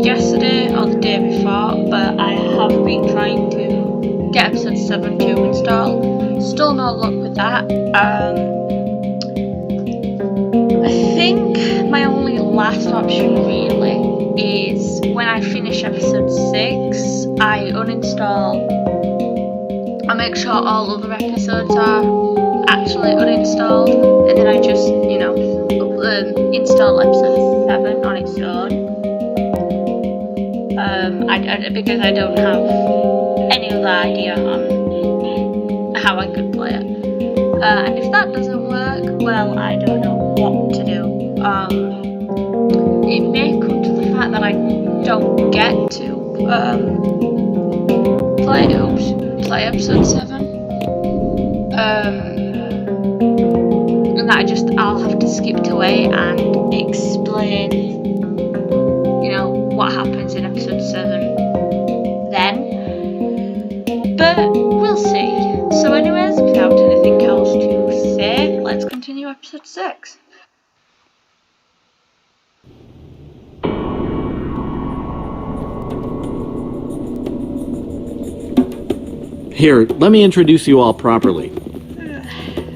yesterday or the day before, but I have been trying to get episode 7 to install. Still no luck with that. I think my only last option really is when I finish episode 6, I uninstall. I make sure all other episodes are actually uninstalled, and then I just, you know, install episode 7 on its own. Because I don't have any other idea on how I could play it. And if that doesn't work, well, I don't know what to do. It may come to the fact that I don't get to play episode 7. And that I'll have to skip to 8 and explain, you know, what happens in episode 7 then. But we'll see. So anyways, without anything else to say, let's continue episode 6. Here, let me introduce you all properly.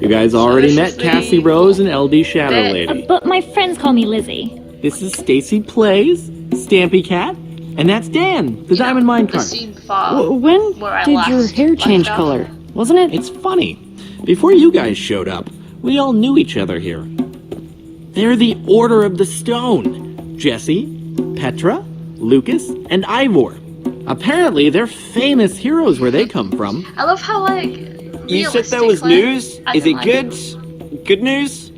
You guys already met Cassie Rose and LD Shadow Lady. But my friends call me Lizzie. This is CaptainSparklez, Stampy Cat, and that's Dan, the Diamond Minecart. When did your hair change color? Wasn't it? It's funny. Before you guys showed up, we all knew each other here. They're the Order of the Stone. Jesse, Petra, Lucas, and Ivor. Apparently, they're famous heroes where they come from. I love how, like, you said there was news? Is it good? Good news?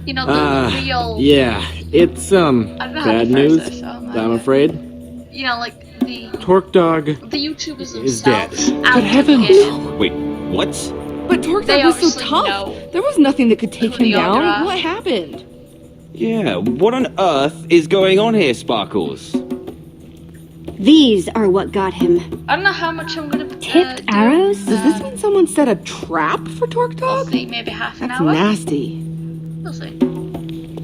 You know, the real... Yeah, it's, bad news, I'm afraid. You know, like, the... Torque Dog the YouTubers is dead. Good heavens! Wait, what? But Torque Dog was so tough. There was nothing that could take him down. What happened? Yeah, what on earth is going on here, Sparkles? These are what got him. I don't know how much I'm gonna Tipped arrows? Does this mean someone set a trap for Torque We'll Dog? see, maybe half an That's hour. nasty. We'll see.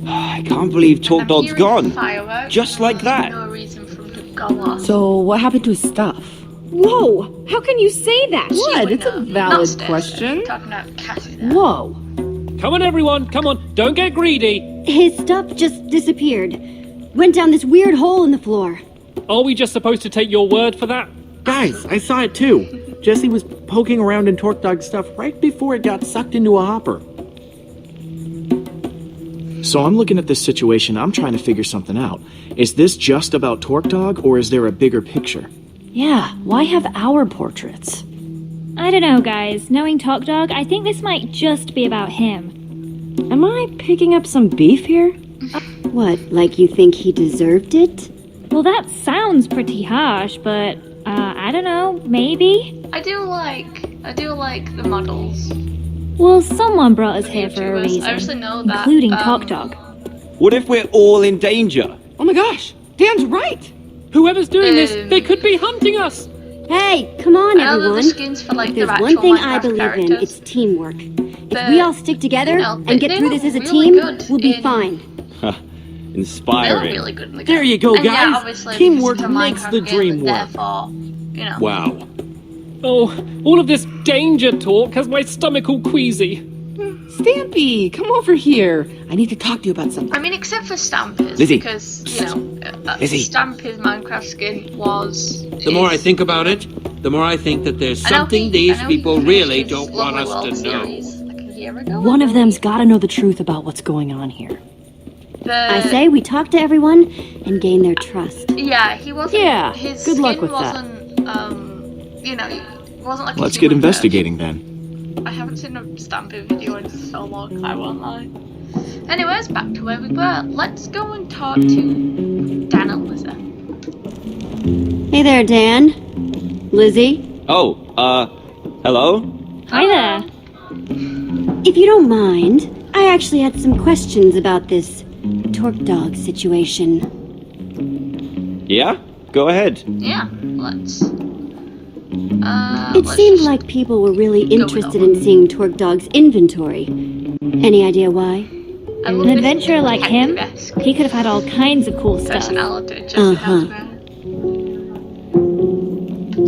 I can't believe Torque Dog's gone. Fireworks, Just like that. No reason for him to go off. So, what happened to his stuff? Whoa! How can you say that? What? It's a valid question. Talking about Cassie there. Whoa. Come on, everyone, come on, don't get greedy. His stuff just disappeared. Went down this weird hole in the floor. Are we just supposed to take your word for that? Guys, I saw it too. Jesse was poking around in Torque Dog's stuff right before it got sucked into a hopper. So I'm looking at this situation, I'm trying to figure something out. Is this just about Torque Dog, or is there a bigger picture? Yeah, why have our portraits? I don't know, guys. Knowing Talk Dog, I think this might just be about him. Am I picking up some beef here? What, like you think he deserved it? Well, that sounds pretty harsh, but, I don't know, maybe? I do like the models. Well, someone brought us here for a YouTubers. reason, I actually know that. including Talk Dog. What if we're all in danger? Oh my gosh, Dan's right! Whoever's doing this, they could be hunting us. Hey, come on, I know that the everyone. skins for like If there's their one actual thing Minecraft I believe in, characters. it's teamwork. But, If we all stick together you know, and get they through look this as a really team, good we'll be in- fine. They look Inspiring. really good in the game. There you go, And yeah, guys. obviously, Teamwork because it's a makes Minecraft the game, dream and work. Therefore, you know. Wow. Oh, all of this danger talk has my stomach all queasy. Stampy, come over here. I need to talk to you about something. I mean, except for Stampers, Lizzie. because you know, Lizzie. Stampers Minecraft skin was. The more I think about it, the more I think that there's something these people really don't want us to know. Like a year ago. One of them's gotta know the truth about what's going on here. I say we talk to everyone and gain their trust. Yeah, he wasn't. Yeah, his good luck skin with that. wasn't, you know, it wasn't like. a Let's get human investigating then. version. I haven't seen a Stampy video in so long, I won't lie. Anyways, back to where we were. Let's go and talk to Dan and Lizzie. Hey there, Dan. Lizzie. Oh, hello? Hi there. If you don't mind, I actually had some questions about this Torque Dog situation. Yeah? Go ahead. Yeah, let's. It seemed like people were really interested in seeing Torque Dog's inventory. Any idea why? An adventurer like him, he could have had all kinds of cool stuff. Personality, Jesse has, man.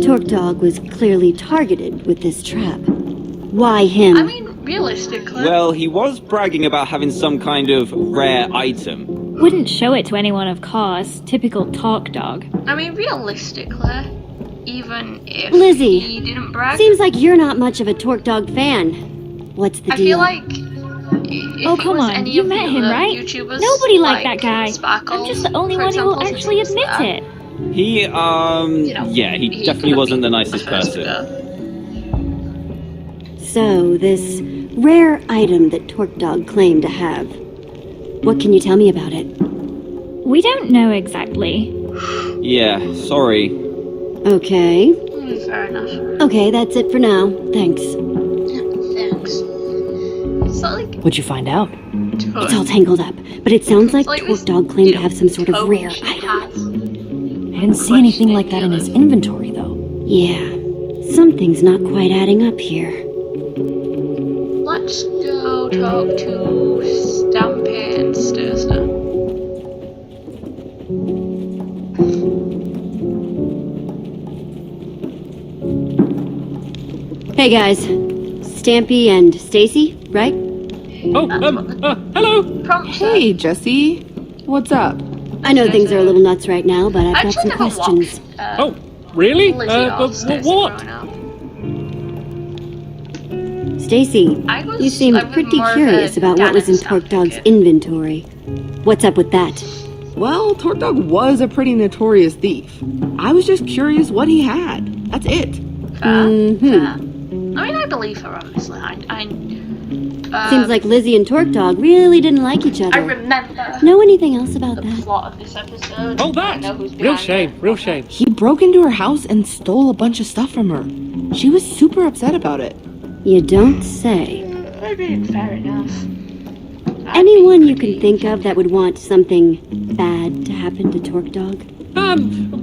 Torque Dog was clearly targeted with this trap. Why him? I mean, realistically. Well, he was bragging about having some kind of rare item. Wouldn't show it to anyone, of course. Typical Torque Dog. I mean, realistically, even if Lizzie, he didn't brag. Seems like you're not much of a Torque Dog fan. What's the I deal? feel like. Oh, come on. You met him, right? YouTubers, Nobody liked that guy. Sparkles, I'm just the only for one who will example, actually since, admit it. He, you know, yeah, he definitely wasn't the nicest person. So, this rare item that Torque Dog claimed to have. What can you tell me about it? We don't know exactly. Yeah, sorry. Okay. Fair enough. Okay, that's it for now. Thanks. Thanks. It's not like What'd you find out? It's all tangled up, but it sounds like It's like Torque this, Dog claimed you to know, have some sort of coat rare she item. has. I didn't see anything like that in his inventory, though. Yeah, something's not quite adding up here. Let's go talk to Stampin' Sturster. Hey guys, Stampy and Stacy, right? Oh, hello! Hey, Jesse. What's up? I know things are a little nuts right now, but I've got some never questions. watched, Oh, really? Lizzie or Stacy What? growing up. Stacy, I was- you seemed I was pretty more of curious a about what was in Dennis Torque Dog's advocate. inventory. What's up with that? Well, Torque Dog was a pretty notorious thief. I was just curious what he had. That's it. Fair. Mm-hmm. Fair. I mean, I believe her, obviously. Seems like Lizzie and Torque Dog really didn't like each other. I remember Know anything else about the that? plot of this episode. Oh, I that! know who's Real behind shame, it. real shame. He broke into her house and stole a bunch of stuff from her. She was super upset about it. You don't say. I mean, fair enough. Anyone you can think of that would want something bad to happen to Torque Dog?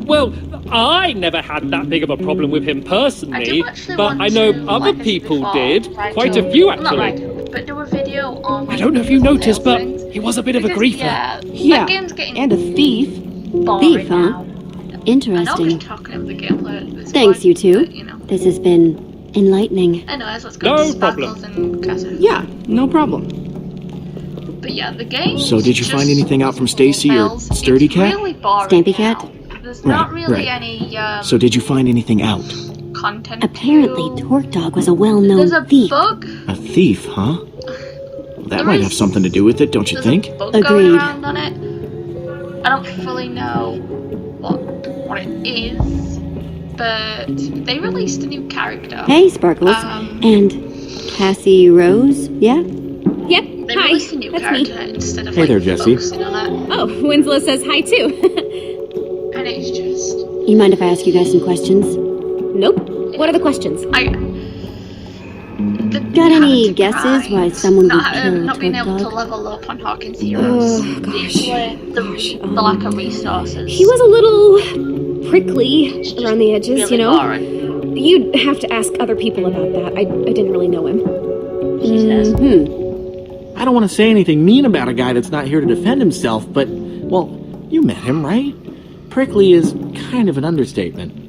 Well, I never had that big of a problem with him personally, actually but want I know to, other like I said people before, did. write Quite a- a few, well, not actually. write a- but do a video on. I don't know if you noticed, but things. he was a bit of a Because, griefer. Yeah, Yeah, that game's getting and a thief. boring Thief, huh? now. I know Interesting. we're talking of the gameplay at this Thanks, point, you two. but, you know. This has been enlightening. Anyways, let's go No to Sparkles problem. and Cassie. Yeah, no problem. But yeah, the game. So did you find anything out from Stacy or Sturdy Cat? Really boring Stampy now. Cat? There's not Right, really right. any So did you find anything out? content. Apparently, to- Torque Dog was a well-known There's a thief. bug. A thief, huh? Well, that There might is- have something to do with it, don't you There's think? a bug Agreed. going around on it. I don't fully know what it is, but they released a new character. Hey, Sparkles. Um, And Cassie Rose, yeah? Yep, They hi. released a new That's character me. instead of Hey like there, Jesse. focusing on it, Oh, Winslow says hi too. and it's just You mind if I ask you guys some questions? Nope. What are the questions? Got any guesses why someone would kill not being Torque able to Dog? level up on Hawkins Heroes. Oh, gosh. The lack of resources. He was a little prickly around the edges, really you know? boring. You'd have to ask other people about that. I didn't really know him. She says. Hmm. I don't want to say anything mean about a guy that's not here to defend himself, but, well, you met him, right? Prickly is kind of an understatement.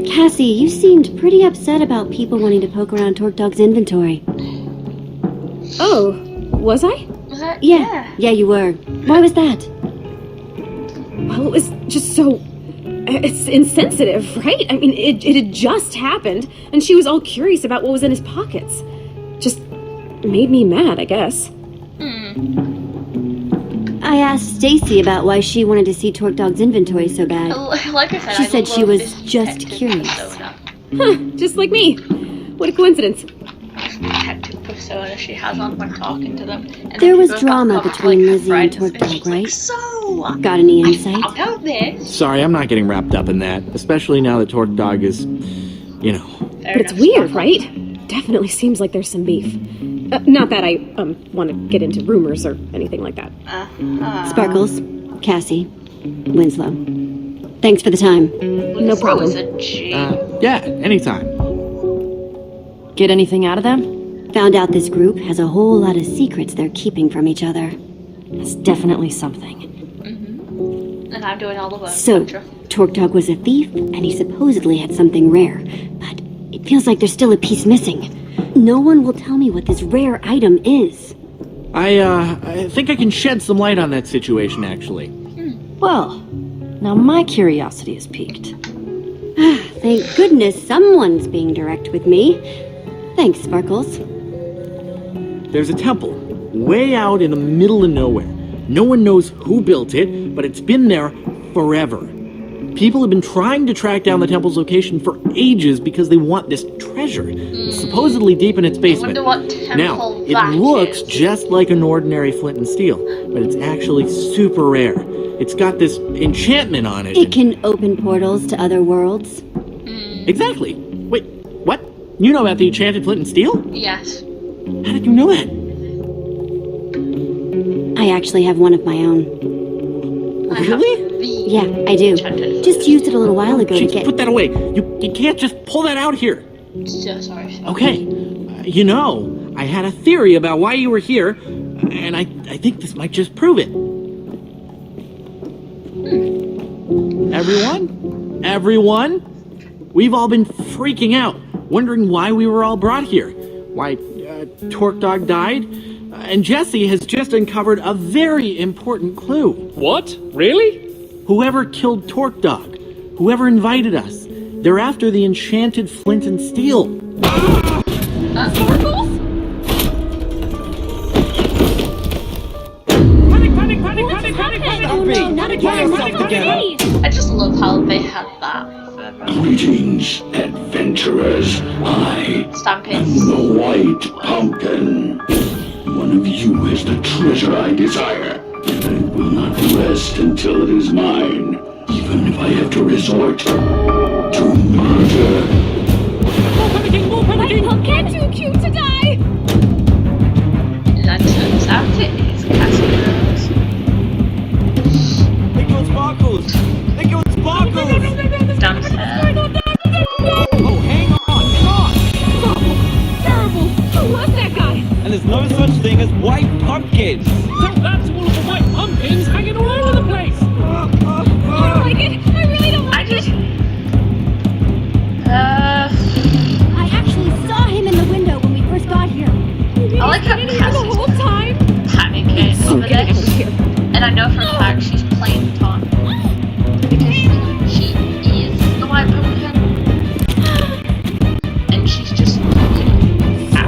Cassie, you seemed pretty upset about people wanting to poke around Torque Dog's inventory. Oh, was I? Was that? Yeah, you were. Why was that? Well, it was just so... It's insensitive, right? I mean, it had just happened, and she was all curious about what was in his pockets. Just made me mad, I guess. I asked Stacy about why she wanted to see Torque Dog's inventory so bad. Like I said, She I said she love was this just detective curious. persona. Huh, just like me. What a coincidence. Detective persona she has on when talking to them. And There then was she goes drama back up between to, like, Lizzie and friends, Torque Dog, she's like, right? So, Got any insight? I found out this. Sorry, I'm not getting wrapped up in that, especially now that Torque Dog is, you know. But it's weird, right? Definitely seems like there's some beef. Not that I want to get into rumors or anything like that. Sparkles, Cassie, Winslow. Thanks for the time. No problem. Yeah, anytime. Get anything out of them? Found out this group has a whole lot of secrets they're keeping from each other. That's definitely something. And I'm doing all the work. So, Petra. Torque Dog was a thief, and he supposedly had something rare. But it feels like there's still a piece missing. No one will tell me what this rare item is. I think I can shed some light on that situation, actually. Well, now my curiosity is piqued. Thank goodness someone's being direct with me. Thanks, Sparkles. There's a temple, way out in the middle of nowhere. No one knows who built it, but it's been there forever. People have been trying to track down the temple's location for ages because they want this treasure. It's supposedly deep in its basement. I wonder what temple Now, it that looks is. just like an ordinary flint and steel, but it's actually super rare. It's got this enchantment on it. It can open portals to other worlds. Exactly. Wait, what? You know about the enchanted flint and steel? Yes. How did you know that? I actually have one of my own. Really? Yeah, I do. Just used it a little while ago to Jeez, get... put that away. You can't just pull that out here. So sorry. Okay. You know, I had a theory about why you were here, and I think this might just prove it. Everyone? We've all been freaking out, wondering why we were all brought here. Why Torque Dog died, and Jesse has just uncovered a very important clue. What? Really? Whoever killed Torque Dog, whoever invited us, they're after the enchanted flint and steel. Sparkles? Panic! Oh no, not again! I just love how they had that. Greetings, adventurers. I Stampede. am the White Pumpkin. One of you has the treasure I desire, and I will not rest until it is mine, even if I have to resort to murder. More panicking! Pumpkin, too cute to die! That turns out it is Cassie. They killed Sparkles! They killed Sparkles! Downstairs. Oh, hang on! Terrible! Who was that guy? And there's no such thing as white pumpkins! So that's all of the white pumpkins hanging all over the place! I don't like it! I really don't like it! I actually saw him in the window when we first got here. I like how the whole Cassie's time! panicking over Get out of this. here. And I know for a fact she's playing Tom. Because she is the white pumpkin. And she's just So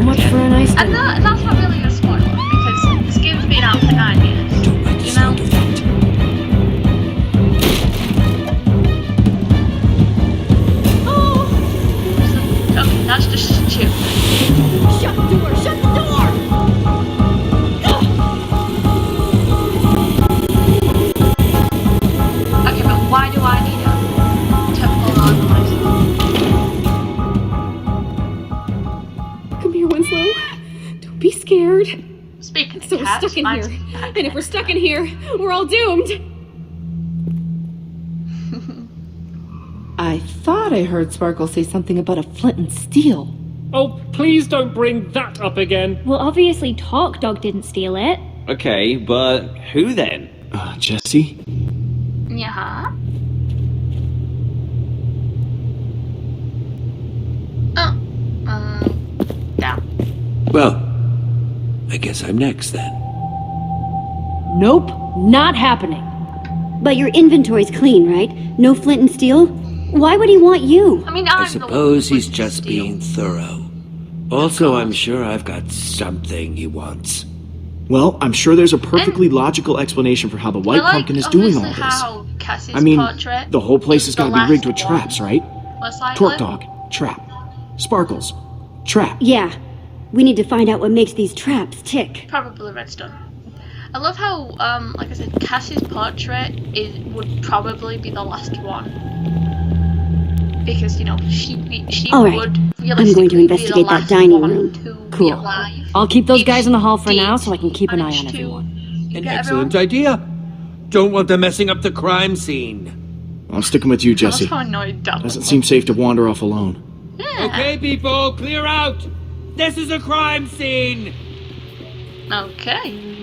much for a nice and dinner. that's not really a spoiler, because this game's been out for 9 years. You know? Okay, that's just stupid. Shut the door! Shut the door! Okay, but why do I need a temple organized? Come here, Winslow. Don't be scared. Speaking So of we're cats, stuck in mine's here. back. And if we're stuck in here, we're all doomed. I thought I heard Sparkle say something about a flint and steel. Oh, please don't bring that up again. Well, obviously Torque Dog didn't steal it. Okay, but who then? Jesse? Yeah. Yeah. Well, I guess I'm next then. Nope, not happening. But your inventory's clean, right? No flint and steel? Why would he want you? I mean, I I'm suppose the one he's with just steel. being thorough. Also, I'm sure I've got something he wants. Well, I'm sure there's a perfectly logical explanation for how the White I like, Pumpkin is doing all obviously, this. how Cassie's I mean, portrait the whole place is has the got to be rigged with last one. traps, right? Most likely. Torque Dog, trap. Sparkles, trap. Yeah. We need to find out what makes these traps tick. Probably redstone. I love how, like I said, Cassie's portrait would probably be the last one. Because, you know, she All right. would I'm realistically going to investigate be the that last dining one room. to be Cool. alive. I'll keep those If guys in the hall for she now so I can keep an eye on managed to everyone. An get excellent everyone. idea. Don't want them messing up the crime scene. I'm sticking with you, That's Jesse. how annoyed that Doesn't was. seem safe to wander off alone. Yeah. Okay, people, clear out. This is a crime scene. Okay.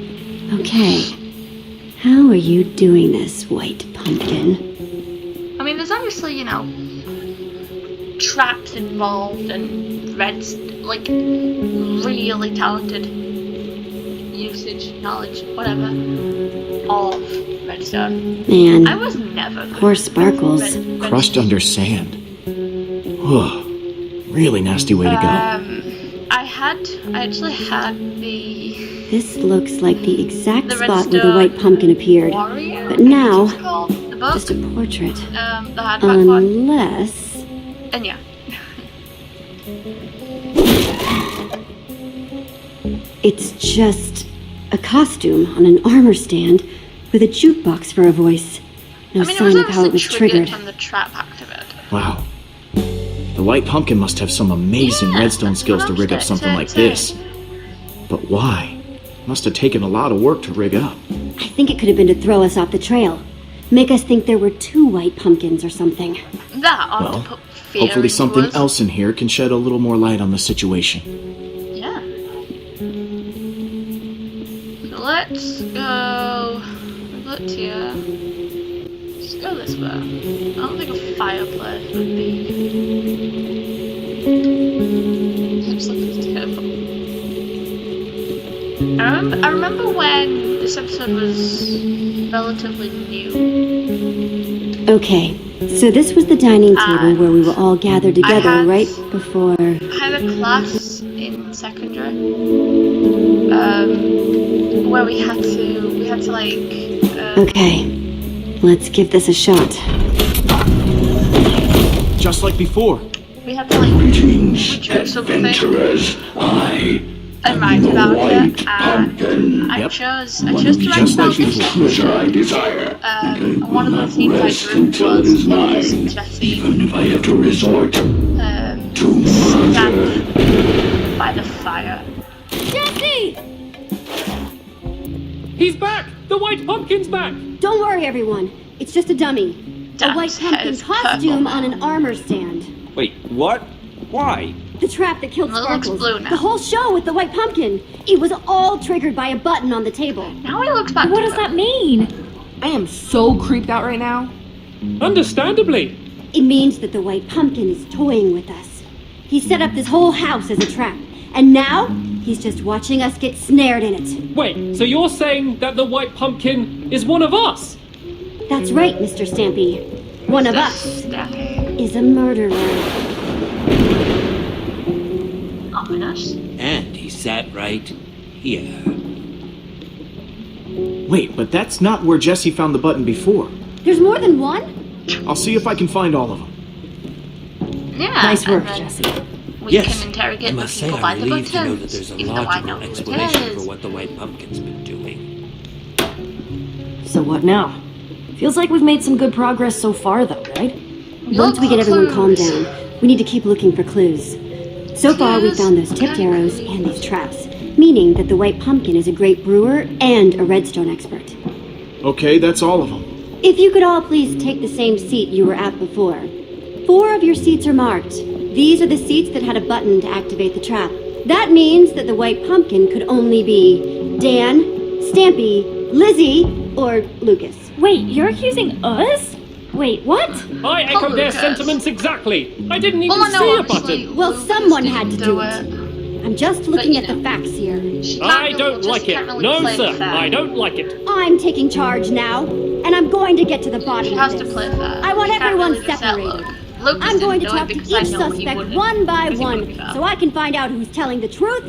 Okay. How are you doing this, White Pumpkin? I mean, obviously, traps involved and Red's like really talented usage, knowledge, whatever, of redstone. Man, I was never good poor at Sparkles. Crushed under sand. Ugh. Really nasty way to go. I actually had the... This looks like the exact The spot where the redstone white pumpkin appeared. Warrior, But now, the book, just a portrait. the hardback one. Unless... And yeah. It's just a costume on an armor stand with a jukebox for a voice. No I mean, sign of how it was triggered. From the trap activated. Wow. The white pumpkin must have some amazing redstone skills to rig up something like this. But why? Must have taken a lot of work to rig up. I think it could have been to throw us off the trail. Make us think there were 2 white pumpkins or something. That ought Well, to put fear hopefully into something us. else in here can shed a little more light on the situation. Yeah. So let's go here. Let's go this way. I don't think a fireplace would be. Looks like it's terrible. I remember when this episode was relatively new. Okay, so this was the dining table where we were all gathered together right before... I had a class in secondary where we had to like... Okay, let's give this a shot. Just like before. We had to like Greetings, research something adventurers. and write about it, white and pumpkin. I chose to One write of about just like this. the treasure I desire. And one of the things I Rest drew until it was is mine, Jesse even if I have to resort to murder. stand by the fire. Jesse! He's back! The white pumpkin's back! Don't worry, everyone. It's just a dummy. A white Duck's pumpkin head's costume purple. on an armor stand. Wait, what? Why? The trap that killed Well, it looks Sparkles. blue now. The whole show with the white pumpkin. It was all triggered by a button on the table. Now he looks back. What does that mean? I am so creeped out right now. Understandably. It means that the white pumpkin is toying with us. He set up this whole house as a trap. And now, he's just watching us get snared in it. Wait, so you're saying that the white pumpkin is one of us? That's right, Mr. Stampy. One of us is a murderer. Ominous. And he sat right here. Wait, but that's not where Jesse found the button before. There's more than one? I'll see if I can find all of them. Yeah. Nice work, and then Jesse. We Yes, can interrogate I the must say people by I'm the relieved to know that buttons, there's a even though I know logical who it explanation is. for what the white pumpkin's been doing. So what now? Feels like we've made some good progress so far, though, right? Once we get everyone calmed down, we need to keep looking for clues. So far, we found those tipped arrows and these traps, meaning that the white pumpkin is a great brewer and a redstone expert. Okay, that's all of them. If you could all please take the same seat you were at before. 4 of your seats are marked. These are the seats that had a button to activate the trap. That means that the white pumpkin could only be Dan, Stampy, Lizzie, or Lucas. Wait, you're accusing us? Wait, what? I echo their Lucas. sentiments exactly. I didn't even Well, no, see a obviously, button. Well, Lucas someone had to didn't do it. I'm just looking at the facts here. I don't like it. No, sir, I don't like it. I'm taking charge now, and I'm going to get to the bottom She of has this. to play fair. I want She can't everyone really just say, separated. "Look, Lucas I'm going to didn't do it talk to because I each know he suspect wouldn't." one by Because he one, wouldn't be fair. so I can find out who's telling the truth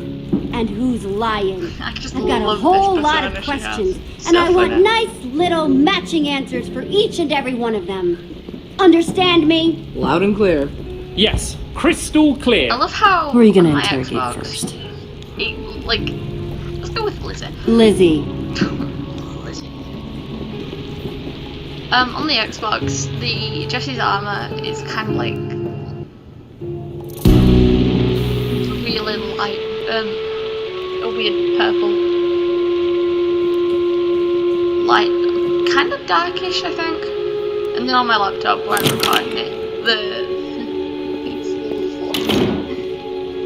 and who's lying. I just I've got a love whole this lot of persona she has. questions, So and I want funny. nice little matching answers for each and every one of them. Understand me? Loud and clear. Yes, crystal clear. I love how Who are you gonna on my interrogate Xbox, first? Let's go with Lizzie. Lizzie. Lizzie. On the Xbox, the Jesse's armor is kind of like really light, a weird purple, light, kind of darkish, I think. And then on my laptop where I'm recording it, it's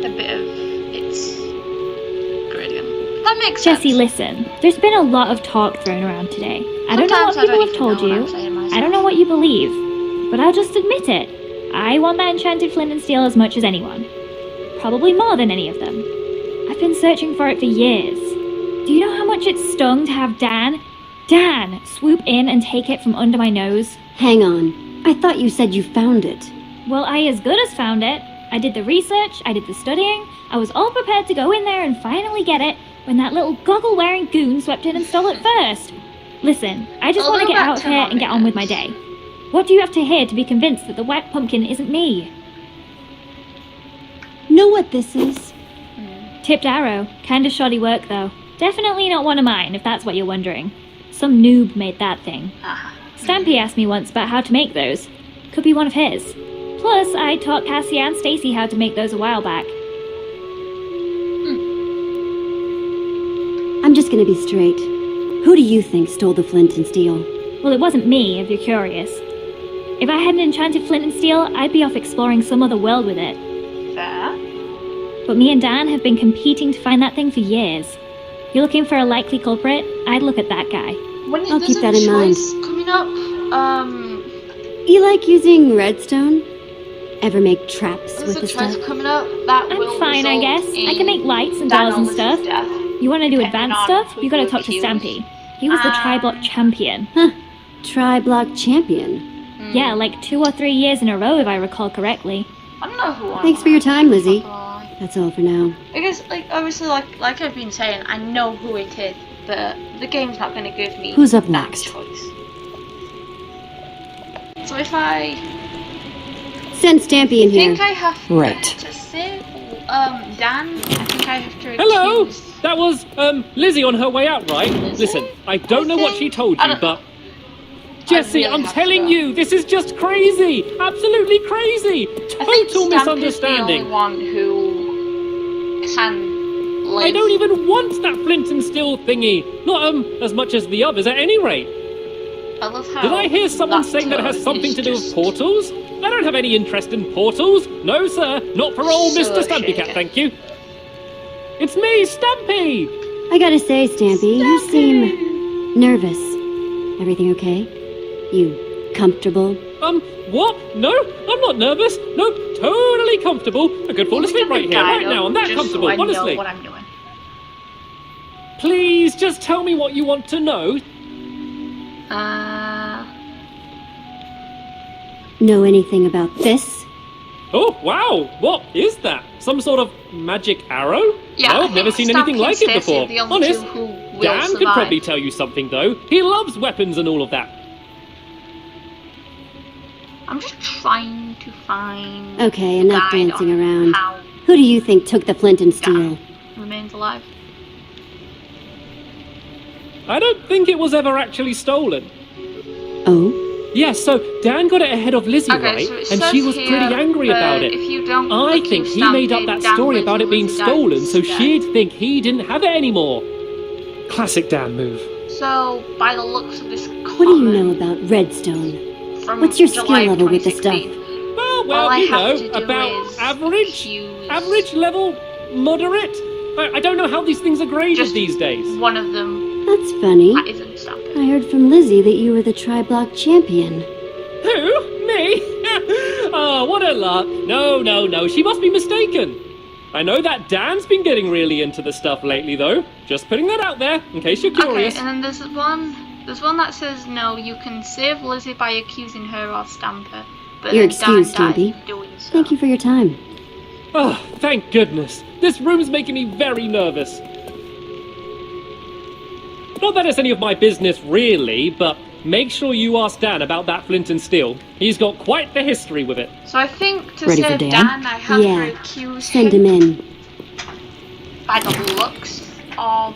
a bit of its gradient. That makes sense. Jesse, listen. There's been a lot of talk thrown around today. I don't know what Sometimes I people don't have even told know what you. I'm saying myself. I don't know what you believe. But I'll just admit it. I want that enchanted flint and steel as much as anyone. Probably more than any of them. I've been searching for it for years. Do you know how much it stung to have Dan swoop in and take it from under my nose? Hang on. I thought you said you found it. Well, I as good as found it. I did the research, I did the studying, I was all prepared to go in there and finally get it when that little goggle-wearing goon swept in and stole it first. Listen, I just want to get out of here and get on with my day. What do you have to hear to be convinced that the white pumpkin isn't me? Know what this is? Tipped arrow. Kinda shoddy work, though. Definitely not one of mine, if that's what you're wondering. Some noob made that thing. Stampy asked me once about how to make those. Could be one of his. Plus, I taught Cassie and Stacy how to make those a while back. I'm just gonna be straight. Who do you think stole the flint and steel? Well, it wasn't me, if you're curious. If I had an enchanted flint and steel, I'd be off exploring some other world with it. Fair. But me and Dan have been competing to find that thing for years. You're looking for a likely culprit? I'd look at that guy. When I'll keep that in mind. Coming up, You like using redstone? Ever make traps there's with a the choice stuff? coming up that will I'm fine, I guess. I can make lights and Dan doors and Oliver's stuff. death, You want to do depending advanced on stuff? who You gotta you talk to accuse. Stampy. He was the tri-block champion. Tri-block champion. Yeah, like 2 or 3 years in a row, if I recall correctly. I don't know who I Thanks for your time, Lizzie. am. That's all for now. Because, like, obviously, like I've been saying, I know who it is, but the game's not going to give me Who's up that next? choice. So if I Send Stampy in here. think I have Right. to save Dan, I think I have to Hello! accuse... That was, Lizzie on her way out, right? Lizzie? Listen, I don't know what she told I you, don't know. but... Jesse, really I'm have telling to. you, this is just crazy! Absolutely crazy! I think Total Stampy's misunderstanding! the only one who can live. I don't even want that flint and steel thingy! Not, as much as the others, at any rate! I love how Did I hear someone saying that it has something to do with portals? I don't have any interest in portals! No, sir! Not for old So Mr. Stampy Cat, thank you! It's me, Stampy! I gotta say, Stampy, you seem nervous. Everything okay? You comfortable? What? No, I'm not nervous. No, totally comfortable. I could fall asleep right here, right now. I'm that just comfortable, so I honestly. know what I'm doing. Please, just tell me what you want to know. Know anything about this? Oh, wow. What is that? Some sort of magic arrow? Yeah, No, I I've never think seen anything Stampy like and it Stacey are before. the only Honest. two who will Dan could survive. probably tell you something, though. He loves weapons and all of that. I'm just trying to find. Okay, enough guide dancing on around. How Who do you think took the flint and steel? remains alive. I don't think it was ever actually stolen. Oh? Yes, so Dan got it ahead of Lizzie, Okay, right? so it And says she was here, pretty angry about it. If you don't I accuse think he made up Stampy, that Dan story wins about it and being Lizzie stolen, dies so instead. she'd think he didn't have it anymore. Classic Dan move. So, by the looks of this comment, What do you know about redstone? from What's your July skill level with the 2016, stuff? Well, all I you have know, to do about is average? accuse Average level? Moderate? I don't know how these things are graded just these days. one of them That's funny. that isn't Stampy. I heard from Lizzie that you were the tri-block champion. Who? Me? Oh, what a lark. No, she must be mistaken. I know that Dan's been getting really into the stuff lately, though. Just putting that out there, in case you're curious. Okay, and then there's one that says no, you can save Lizzie by accusing her or Stamper. But You're then Dan excused, died Stampy. doing so. Thank you for your time. Oh, thank goodness. This room's making me very nervous. Not that it's any of my business, really, but make sure you ask Dan about that flint and steel. He's got quite the history with it. So I think to Ready for save Dan? Dan, I have Yeah. to accuse Send him in. by the looks of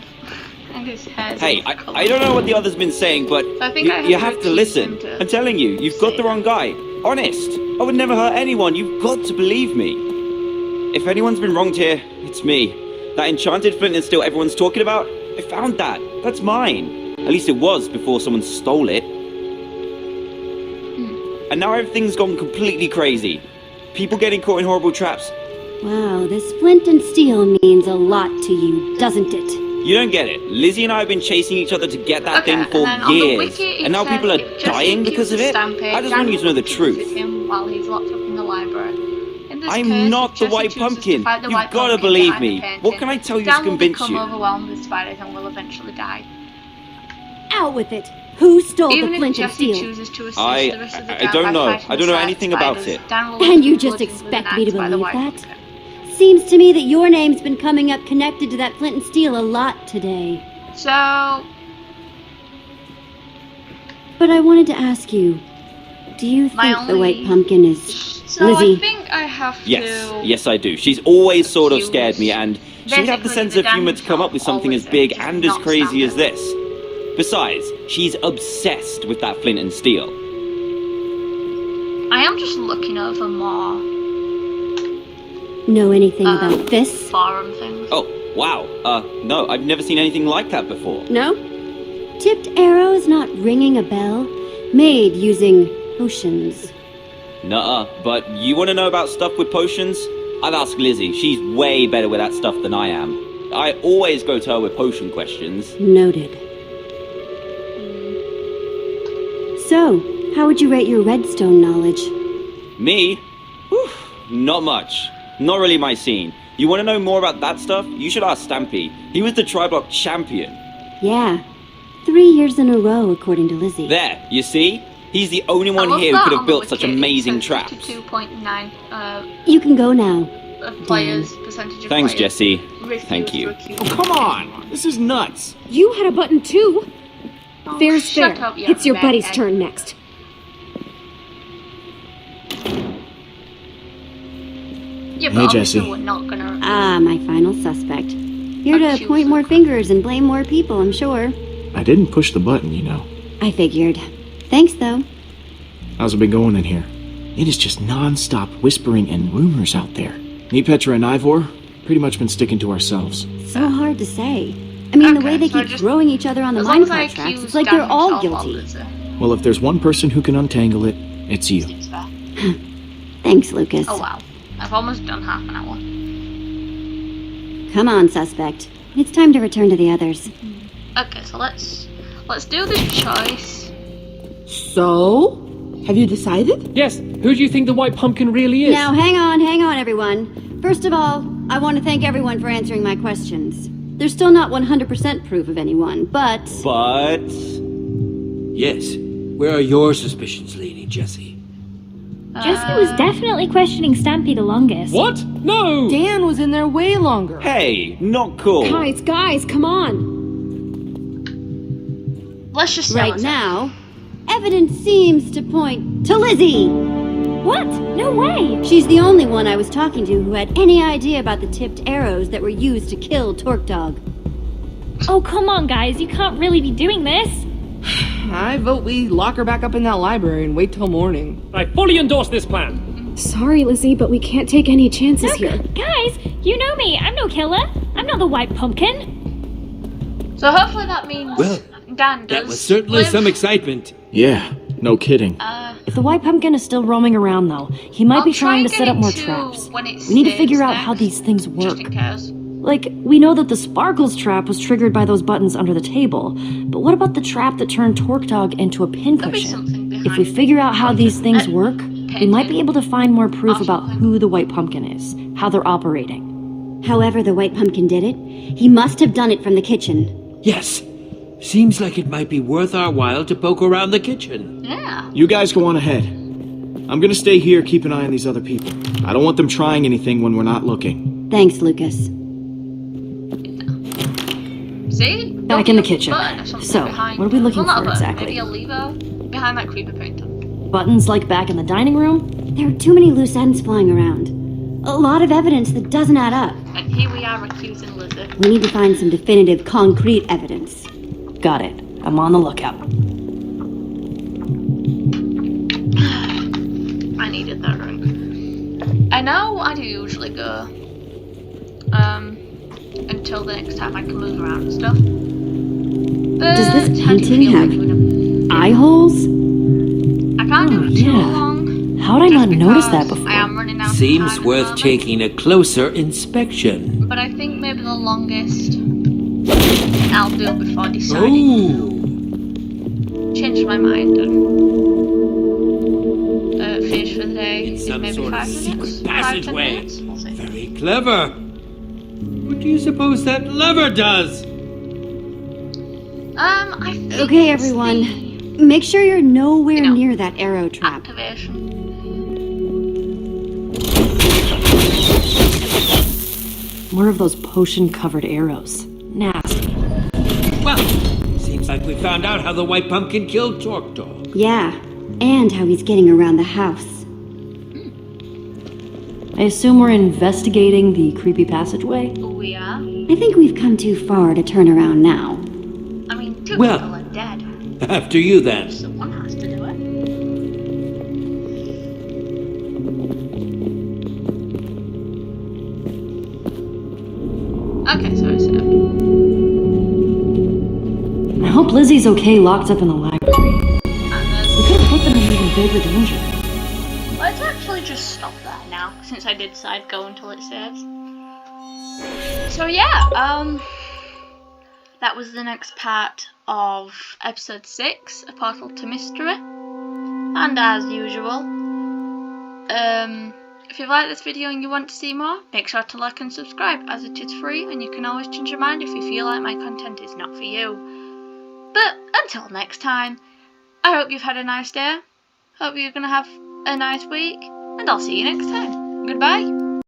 his hair. Hey, I don't know what the other's been saying, but I think I you have have to to listen. accuse him to I'm telling you, you've got the wrong guy. Honest. I would never hurt anyone. You've got to believe me. If anyone's been wronged here, it's me. That enchanted flint and steel everyone's talking about, I found that. That's mine. At least it was before someone stole it. And now everything's gone completely crazy. People getting caught in horrible traps. Wow, this flint and steel means a lot to you, doesn't it? You don't get it. Lizzie and I have been chasing each other to get that Okay, thing for and then on the years. wiki it And now says people are if dying because of it? I just want you to know the truth. While he's locked up in the library. In this I'm case, not the Jesse White chooses to Pumpkin. fight the You've White gotta Pumpkin believe behind the me. painting. What can I tell you to Dan will convince become you? overwhelmed with spiders and will eventually die. Out with it. Who stole Even the if flint and Jesse steel? chooses to assist I the rest of the I gang don't by know. fighting I don't know the anything about spiders, it. Dan will And you be just bludgeoned with expect an me to axe by the believe White that? Pumpkin. Seems to me that your name's been coming up connected to that flint and steel a lot today. So, But I wanted to ask you, do you My think the White only- Pumpkin is so Lizzie? I think I have to. Yes, I do. She's always sort of scared me, and she'd have the Basically, sense the of humor to come up with something as big always and as not crazy as standard. this. Besides, she's obsessed with that flint and steel. I am just looking over more Know anything about this? forum things. Oh, wow. No, I've never seen anything like that before. No? Tipped arrows not ringing a bell? Made using potions. Nuh-uh, but you want to know about stuff with potions? I'd ask Lizzie. She's way better with that stuff than I am. I always go to her with potion questions. Noted. So, how would you rate your redstone knowledge? Me? Whew, not much. Not really my scene. You want to know more about that stuff? You should ask Stampy. He was the Tri-Block champion. Yeah. 3 years in a row, according to Lizzie. There, you see? He's the only one here who could have built such amazing traps. 2.9 You can go now. of players, percentage of Thanks, players Jesse. refuse Thank to you. accuse Oh, come on! This is nuts! You had a button too. Oh, Fair's shut fair. up, you It's your buddy's redhead. turn next. Yeah, Hey, but obviously Jesse. we're not gonna. Ah, my final suspect. Here to Accuse point her. more fingers and blame more people, I'm sure. I didn't push the button, you know. I figured. Thanks, though. How's it been going in here? It is just non-stop whispering and rumors out there. Me, Petra, and Ivor, pretty much been sticking to ourselves. So hard to say. I mean, the Okay, way they so keep just- throwing each other on the As long as I minecart tracks, accuse it's like Dan they're all himself, guilty. Lizzie. Well, if there's one person who can untangle it, it's you. Seems fair. Thanks, Lucas. Oh wow, I've almost done half an hour. Come on, suspect. It's time to return to the others. Okay, so let's do this choice. So, have you decided? Yes, who do you think the White Pumpkin really is? Now, hang on, everyone. First of all, I want to thank everyone for answering my questions. There's still not 100% proof of anyone, but... But... Yes. Where are your suspicions leaning, Jesse? Jesse was definitely questioning Stampy the longest. What? No! Dan was in there way longer. Hey, not cool. Guys, come on. Let's just Right now, evidence seems to point to Lizzie! What? No way! She's the only one I was talking to who had any idea about the tipped arrows that were used to kill Torque Dog. Oh, come on, guys. You can't really be doing this. I vote we lock her back up in that library and wait till morning. I fully endorse this plan. Sorry, Lizzie, but we can't take any chances here. Guys, you know me. I'm no killer. I'm not the White Pumpkin. So hopefully that means Well, Dan does. That was certainly live. some excitement. Yeah, no kidding. If the White Pumpkin is still roaming around, though, he might I'll be try trying and to get set up more into traps. when it We need to saves figure out how next, these things work. Just in case. Like, we know that the Sparklez trap was triggered by those buttons under the table, but what about the trap that turned Torque Dog into a There'll be pincushion? something If we behind figure out how these things work, we painting. might be able to find more proof Or about something. who the White Pumpkin is, how they're operating. However the White Pumpkin did it, he must have done it from the kitchen. Yes. Seems like it might be worth our while to poke around the kitchen. Yeah. You guys go on ahead. I'm gonna stay here, keep an eye on these other people. I don't want them trying anything when we're not looking. Thanks, Lucas. See? Back in the kitchen. Button or something So, behind. what are we looking well, not for a button, exactly? Maybe a lever behind that creeper painter. Buttons like back in the dining room? There are too many loose ends flying around. A lot of evidence that doesn't add up. And here we are accusing Lizzie. We need to find some definitive, concrete evidence. Got it. I'm on the lookout. I needed that room. I know I do usually go until the next time I can move around and stuff. But Does this I do painting feel have like doing eye holes? I can't do it too yeah. long. How'd I just not notice that because before? I am running out of Seems time at the worth moment. taking a closer inspection. But I think maybe the longest I'll do before deciding. Ooh. Change change my mind and finish for the day It's in some maybe sort of 5 minutes. secret 5-10 passageway. minutes. We'll see. Very clever. What do you suppose that lever does? I think Okay, it's everyone. the Make sure you're nowhere You know, near that arrow trap. activation. More of those potion-covered arrows. Nasty. Well, seems like we found out how the White Pumpkin killed Torque Dog. Yeah, and how he's getting around the house. I assume we're investigating the creepy passageway? We are. I think we've come too far to turn around now. I mean, 2 Well. people are dead. After you, then. Someone has to do it. Okay, so it's I hope Lizzie's okay locked up in the library. and there's We could have put them in even bigger danger. Let's actually just stop there now, since I did decide go until it saves. So yeah, that was the next part of episode 6, A Portal to Mystery. And as usual, if you like this video and you want to see more, make sure to like and subscribe, as it is free, and you can always change your mind if you feel like my content is not for you. But until next time, I hope you've had a nice day. Hope you're going to have a nice week, and I'll see you next time. Goodbye.